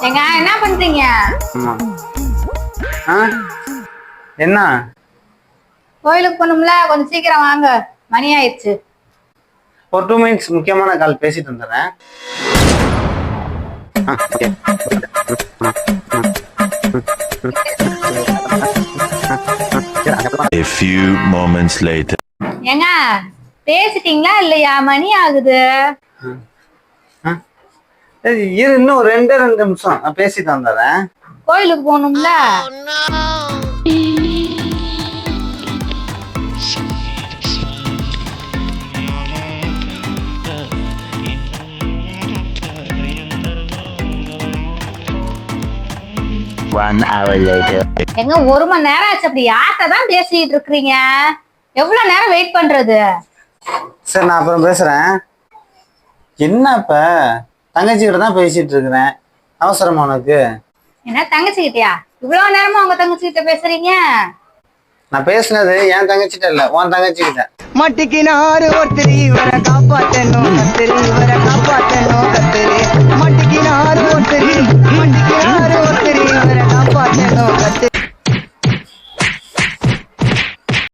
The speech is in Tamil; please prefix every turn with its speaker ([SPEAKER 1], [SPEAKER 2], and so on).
[SPEAKER 1] ஏங்க என்ன பண்றீங்க?
[SPEAKER 2] என்ன?
[SPEAKER 1] கோயிலுக்கு போகணும்ல, கொஞ்சம் சீக்கிரம் வாங்க, மணி ஆயிடுச்சு.
[SPEAKER 2] ஒரு 2 மினிட்ஸ் முக்கியமான கால் பேசிட்டு வந்துடுறேன்.
[SPEAKER 3] A few moments later.
[SPEAKER 1] ஏங்க பேசிட்டீங்களா இல்லையா? மணி ஆகுது.
[SPEAKER 2] இரு, இன்னும் 2 நிமிஷம் நான் பேசிட்டு வந்துடுறேன்.
[SPEAKER 1] கோயிலுக்கு போகணும்ல.
[SPEAKER 3] One hour later.
[SPEAKER 1] எங்க 1 மணி நேரம் ஆச்சு. அப்படி யார்கிட்ட தான் பேசிட்டு இருக்கிறீங்க? எவ்வளவு நேரம் வெயிட் பண்றது?
[SPEAKER 2] சரி, நான் அப்புறம் பேசுறேன். என்ன இப்ப தங்கச்சி கிட்ட தான் பேசிட்டு இருக்கிறேன். அவசரமா உனக்கு?
[SPEAKER 1] என்ன தங்கச்சி கிட்டயா? இவ்வளவு நேரமா உங்க தங்கச்சி கிட்ட பேசுறீங்க?
[SPEAKER 2] நான் பேசுனது என் தங்கச்சிட்ட இல்ல, உன் தங்கச்சி கிட்ட.
[SPEAKER 4] மட்டிக்கினாரு ஒருத்தர் இவரை காப்பாத்தணும், கத்திரி இவரை காப்பாத்தணும்.